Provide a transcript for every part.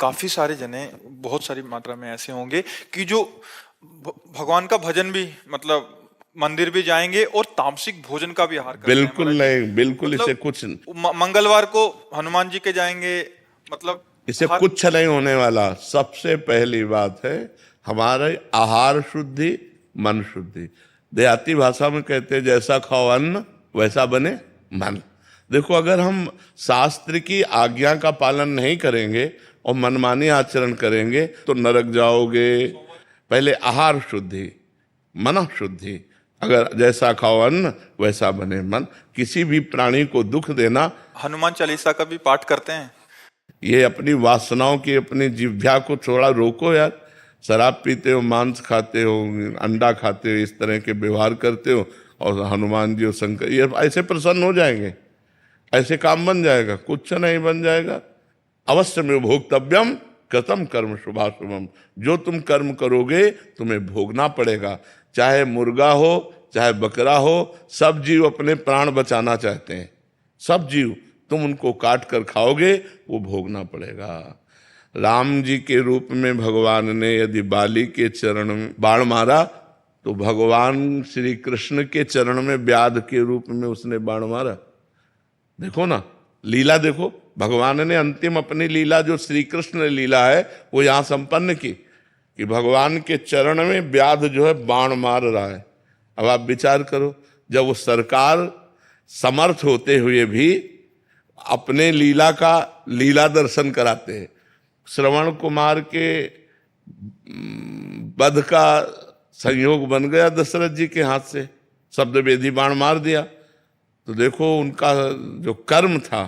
काफी सारे जने बहुत सारी मात्रा में ऐसे होंगे कि जो भगवान का भजन भी मतलब मंदिर भी जाएंगे और तामसिक भोजन का भी आहार करते हैं बिल्कुल महाराज जी। नहीं, बिल्कुल इसे मतलब कुछ मंगलवार को हनुमान जी के जाएंगे, मतलब इसे हर कुछ नहीं होने वाला। सबसे पहली बात है हमारे आहार शुद्धि, मन शुद्धि। देहाती भाषा में कहते हैं जैसा खाओ अन्न वैसा बने मन। देखो, अगर हम शास्त्र की आज्ञा का पालन नहीं करेंगे और मनमानी आचरण करेंगे तो नरक जाओगे। पहले आहार शुद्धि, मन शुद्धि। अगर जैसा खाओ अन्न वैसा बने मन। किसी भी प्राणी को दुख देना, हनुमान चालीसा का भी पाठ करते हैं। ये अपनी वासनाओं की, अपनी जिह्वा को थोड़ा रोको यार। शराब पीते हो, मांस खाते हो, अंडा खाते हो, इस तरह के व्यवहार करते हो और हनुमान जी और शंकर ये ऐसे प्रसन्न हो जाएंगे, ऐसे काम बन जाएगा? कुछ नहीं बन जाएगा। अवश्य में भोक्तव्यम कृतम कर्म शुभाशुभम। जो तुम कर्म करोगे तुम्हें भोगना पड़ेगा। चाहे मुर्गा हो चाहे बकरा हो, सब जीव अपने प्राण बचाना चाहते हैं। सब जीव, तुम उनको काट कर खाओगे वो भोगना पड़ेगा। राम जी के रूप में भगवान ने यदि बाली के चरण में बाण मारा तो भगवान श्री कृष्ण के चरण में व्याध के रूप में उसने बाण मारा। देखो ना, लीला देखो। भगवान ने अंतिम अपनी लीला जो श्री कृष्ण लीला है वो यहां संपन्न की कि भगवान के चरण में व्याध जो है बाण मार रहा है। अब आप विचार करो, जब वो सरकार समर्थ होते हुए भी अपने लीला का लीला दर्शन कराते हैं। श्रवण कुमार के वध का संयोग बन गया दशरथ जी के हाथ से, शब्द वेदी बाण मार दिया। तो देखो उनका जो कर्म था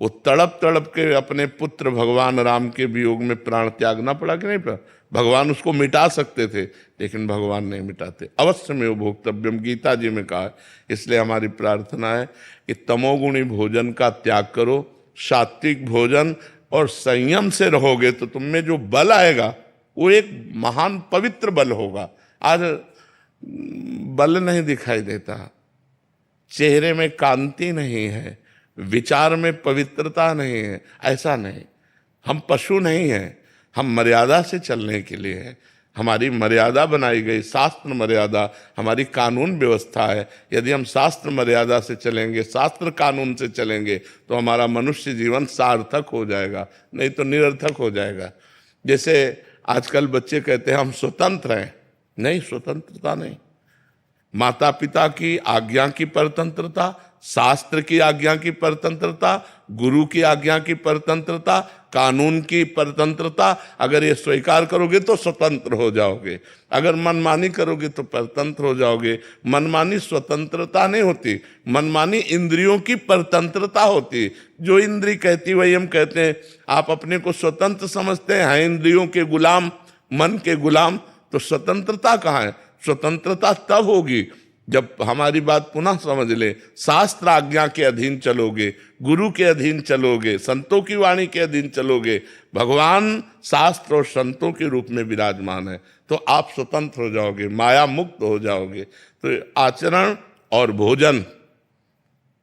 वो तड़प तड़प के अपने पुत्र भगवान राम के वियोग में प्राण त्यागना पड़ा कि नहीं पड़ा? भगवान उसको मिटा सकते थे लेकिन भगवान नहीं मिटाते। अवश्य में वो भोक्तव्यम गीता जी में कहा है। इसलिए हमारी प्रार्थना है कि तमोगुणी भोजन का त्याग करो, सात्विक भोजन और संयम से रहोगे तो तुम में जो बल आएगा वो एक महान पवित्र बल होगा। आज बल नहीं दिखाई देता, चेहरे में कांति नहीं है, विचार में पवित्रता नहीं है। ऐसा नहीं, हम पशु नहीं हैं, हम मर्यादा से चलने के लिए हैं। हमारी मर्यादा बनाई गई, शास्त्र मर्यादा हमारी कानून व्यवस्था है। यदि हम शास्त्र मर्यादा से चलेंगे, शास्त्र कानून से चलेंगे तो हमारा मनुष्य जीवन सार्थक हो जाएगा, नहीं तो निरर्थक हो जाएगा। जैसे आजकल बच्चे कहते हैं हम स्वतंत्र हैं। नहीं, स्वतंत्रता नहीं। माता पिता की आज्ञा की परतंत्रता, शास्त्र की आज्ञा की परतंत्रता, गुरु की आज्ञा की परतंत्रता, कानून की परतंत्रता, अगर ये स्वीकार करोगे तो स्वतंत्र हो जाओगे। अगर मनमानी करोगे तो परतंत्र हो जाओगे। मनमानी स्वतंत्रता नहीं होती, मनमानी इंद्रियों की परतंत्रता होती। जो इंद्री कहती वही हम कहते हैं। आप अपने को स्वतंत्र समझते हैं, इंद्रियों के गुलाम, मन के गुलाम, तो स्वतंत्रता कहाँ है? स्वतंत्रता तब होगी जब हमारी बात पुनः समझ ले। शास्त्र आज्ञा के अधीन चलोगे, गुरु के अधीन चलोगे, संतों की वाणी के अधीन चलोगे। भगवान शास्त्र और संतों के रूप में विराजमान है तो आप स्वतंत्र हो जाओगे, माया मुक्त हो जाओगे। तो आचरण और भोजन,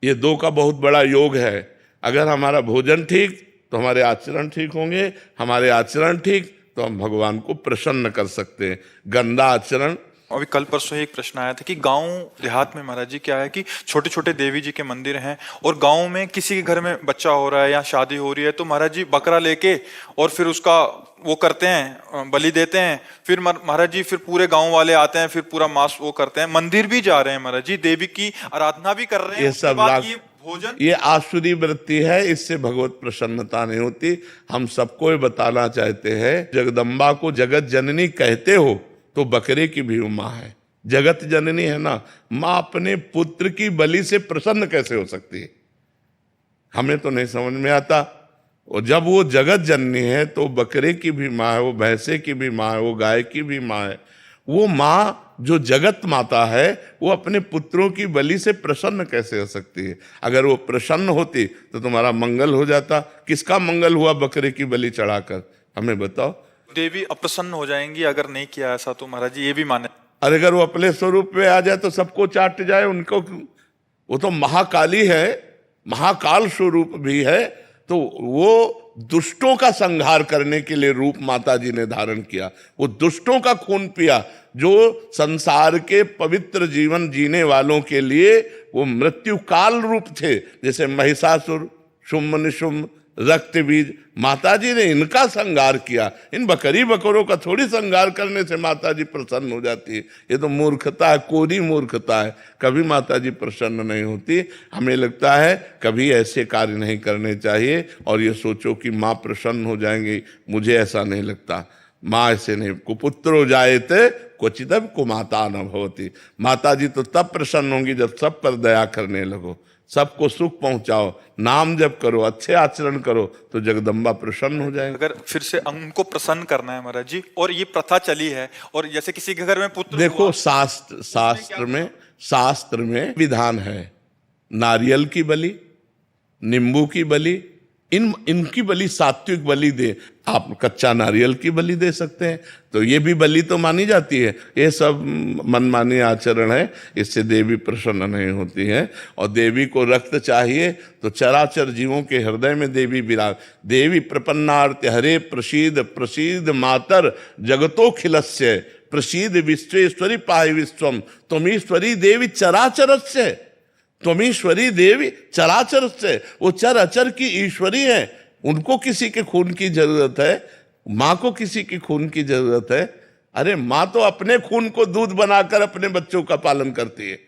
ये दो का बहुत बड़ा योग है। अगर हमारा भोजन ठीक तो हमारे आचरण ठीक होंगे, हमारे आचरण ठीक तो हम भगवान को प्रसन्न कर सकते हैं। गंदा आचरण, अभी कल परसों ही एक प्रश्न आया था कि गांव देहात में महाराज जी क्या है कि छोटे छोटे देवी जी के मंदिर हैं और गांव में किसी के घर में बच्चा हो रहा है या शादी हो रही है तो महाराज जी बकरा लेके और फिर उसका वो करते हैं, बलि देते हैं। फिर महाराज जी फिर पूरे गांव वाले आते हैं, फिर पूरा मांस वो करते हैं। मंदिर भी जा रहे हैं महाराज जी, देवी की आराधना भी कर रहे हैं। ये उसके सब बाद ये भोजन, ये आसुरी वृत्ति है, इससे भगवत प्रसन्नता नहीं होती। हम सबको ये बताना चाहते हैं, जगदम्बा को जगत जननी कहते हो तो बकरे की भी माँ है। जगत जननी है ना, माँ अपने पुत्र की बलि से प्रसन्न कैसे हो सकती है? हमें तो नहीं समझ में आता। और जब वो जगत जननी है तो बकरे की भी माँ है, वो भैंसे की भी माँ है, वो गाय की भी माँ है। वो माँ जो जगत माता है वो अपने पुत्रों की बलि से प्रसन्न कैसे हो सकती है? अगर वो प्रसन्न होती तो तुम्हारा मंगल हो जाता। किसका मंगल हुआ बकरे की बलि चढ़ाकर? हमें बताओ। देवी अप्रसन्न हो जाएंगी अगर नहीं किया ऐसा, तो महाराज जी ये भी माने। अरे अगर वो अपने स्वरूप में आ जाए तो सबको चाट जाए उनको। वो तो महाकाली है, महाकाल स्वरूप भी है, तो वो दुष्टों का संहार करने के लिए रूप माता जी ने धारण किया, वो दुष्टों का खून पिया, जो संसार के पवित्र जीवन जीने वालों के लिए वो मृत्यु काल रूप थे, जैसे महिषासुर, शुम्भ निशुम्भ, रक्त बीज, माता जी ने इनका संहार किया। इन बकरी बकरों का थोड़ी संहार करने से माता जी प्रसन्न हो जाती है, ये तो मूर्खता है, कोरी मूर्खता है, कभी माता जी प्रसन्न नहीं होती। हमें लगता है कभी ऐसे कार्य नहीं करने चाहिए और ये सोचो कि माँ प्रसन्न हो जाएंगी, मुझे ऐसा नहीं लगता। माँ ऐसे नहीं, कुपुत्रो जायते क्वचिदपि कुमाता न भवति। माता जी तो तब प्रसन्न होंगी जब सब पर दया करने लगो, सबको सुख पहुंचाओ, नाम जप करो, अच्छे आचरण करो, तो जगदम्बा प्रसन्न हो जाएगी। अगर फिर से उनको प्रसन्न करना है महाराज जी, और ये प्रथा चली है, और जैसे किसी के घर में पुत्र देखो हुआ, शास्त्र में विधान है, नारियल की बलि, नींबू की बलि, इनकी बलि सात्विक बलि दे। आप कच्चा नारियल की बलि दे सकते हैं, तो ये भी बलि तो मानी जाती है। ये सब मनमानी आचरण है, इससे देवी प्रसन्न नहीं होती है। और देवी को रक्त चाहिए तो चराचर जीवों के हृदय में देवी विराज। देवी प्रपन्नार्थ हरे प्रसीद प्रसीद मातर जगतोखिलस्य प्रसीद विश्वेश्वरी पाहि विश्वम त्वमीश्वरी देवी चराचरस्य। त्वमीश्वरी देवी चराचर से, वो चर अचर की ईश्वरी है, उनको किसी के खून की जरूरत है, माँ को किसी की खून की जरूरत है। अरे माँ तो अपने खून को दूध बनाकर अपने बच्चों का पालन करती है।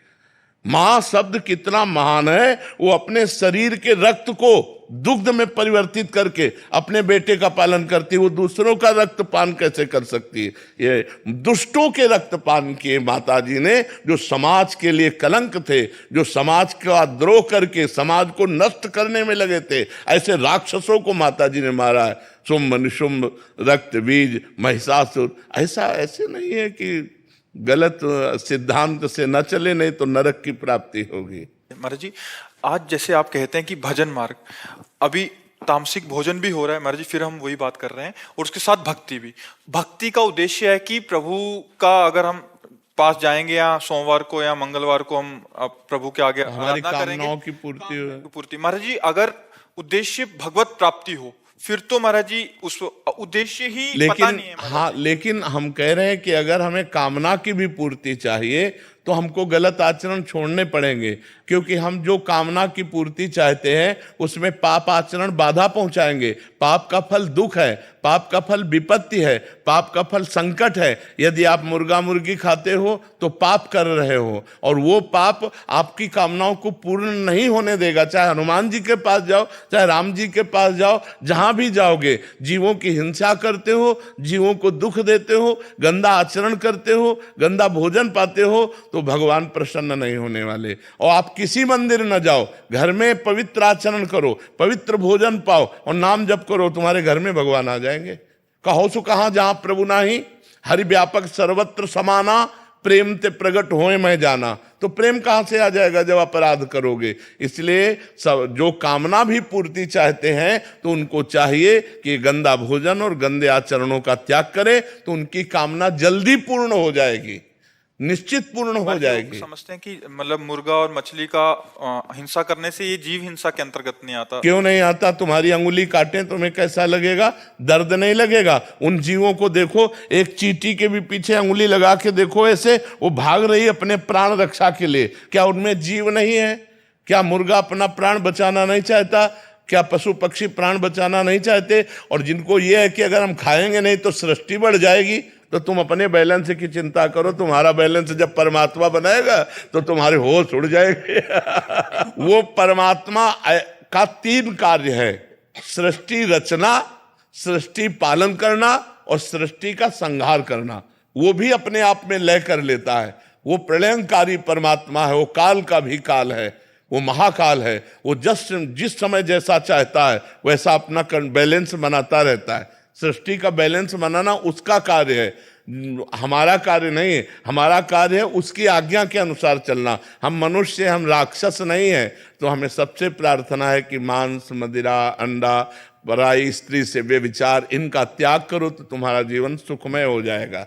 माँ शब्द कितना महान है, वो अपने शरीर के रक्त को दुग्ध में परिवर्तित करके अपने बेटे का पालन करती है, वो दूसरों का रक्त पान कैसे कर सकती है? ये दुष्टों के रक्त पान किए माता जी ने, जो समाज के लिए कलंक थे, जो समाज का द्रोह करके समाज को नष्ट करने में लगे थे, ऐसे राक्षसों को माता जी ने मारा है। शुम्भ निशुम्भ, रक्त बीज, महिषासुर। ऐसे नहीं है कि गलत सिद्धांत से न चले, नहीं तो नरक की प्राप्ति होगी। महाराज जी, आज जैसे आप कहते हैं कि भजन मार्ग, अभी तामसिक भोजन भी हो रहा है महाराज जी, फिर हम वही बात कर रहे हैं, और उसके साथ भक्ति भी। भक्ति का उद्देश्य है कि प्रभु का अगर हम पास जाएंगे या सोमवार को या मंगलवार को हम प्रभु के आगे हमारी करेंगे, कामनाओं की पूर्ति। महाराज जी, अगर उद्देश्य भगवत प्राप्ति हो, फिर तो महाराज जी उस उद्देश्य ही पता नहीं है। हाँ, लेकिन हम कह रहे हैं कि अगर हमें कामना की भी पूर्ति चाहिए तो हमको गलत आचरण छोड़ने पड़ेंगे, क्योंकि हम जो कामना की पूर्ति चाहते हैं उसमें पाप आचरण बाधा पहुंचाएंगे। पाप का फल दुख है, पाप का फल विपत्ति है, पाप का फल संकट है। यदि आप मुर्गा मुर्गी खाते हो तो पाप कर रहे हो, और वो पाप आपकी कामनाओं को पूर्ण नहीं होने देगा। चाहे हनुमान जी के पास जाओ, चाहे राम जी के पास जाओ, जहां भी जाओगे जीवों की हिंसा करते हो, जीवों को दुख देते हो, गंदा आचरण करते हो, गंदा भोजन पाते हो, तो भगवान प्रसन्न नहीं होने वाले। और आप किसी मंदिर न जाओ, घर में पवित्र आचरण करो, पवित्र भोजन पाओ और नाम जप करो, तुम्हारे घर में भगवान आ जाएंगे। कहो सो कहां जहां प्रभु नाही, हरि व्यापक सर्वत्र समाना, प्रेम ते प्रगट होए मैं जाना। तो प्रेम कहां से आ जाएगा जब अपराध करोगे? इसलिए सब जो कामना भी पूर्ति चाहते हैं तो उनको चाहिए कि गंदा भोजन और गंदे आचरणों का त्याग करें, तो उनकी कामना जल्दी पूर्ण हो जाएगी, निश्चित पूर्ण हो जाएगी। समझते हैं कि मतलब मुर्गा और मछली का हिंसा करने से ये जीव हिंसा के अंतर्गत नहीं आता। क्यों नहीं आता? तुम्हारी अंगुली काटे तुम्हें कैसा लगेगा? दर्द नहीं लगेगा? उन जीवों को देखो, एक चींटी के भी पीछे अंगुली लगा के देखो, ऐसे वो भाग रही अपने प्राण रक्षा के लिए। क्या उनमें जीव नहीं है? क्या मुर्गा अपना प्राण बचाना नहीं चाहता? क्या पशु पक्षी प्राण बचाना नहीं चाहते? और जिनको ये है कि अगर हम खाएंगे नहीं तो सृष्टि बढ़ जाएगी, तो तुम अपने बैलेंस की चिंता करो। तुम्हारा बैलेंस जब परमात्मा बनाएगा तो तुम्हारे होश उड़ जाएंगे। वो परमात्मा का 3 कार्य है: सृष्टि रचना, सृष्टि पालन करना और सृष्टि का संहार करना। वो भी अपने आप में लय कर लेता है। वो प्रलयंकारी परमात्मा है, वो काल का भी काल है, वो महाकाल है। वो जिस समय जैसा चाहता है वैसा अपना बैलेंस बनाता रहता है। सृष्टि का बैलेंस बनाना उसका कार्य है, हमारा कार्य नहीं है। हमारा कार्य है उसकी आज्ञा के अनुसार चलना। हम मनुष्य, हम राक्षस नहीं है। तो हमें सबसे प्रार्थना है कि मांस, मदिरा, अंडा, पराई स्त्री से व्यभिचार, इनका त्याग करो तो तुम्हारा जीवन सुखमय हो जाएगा।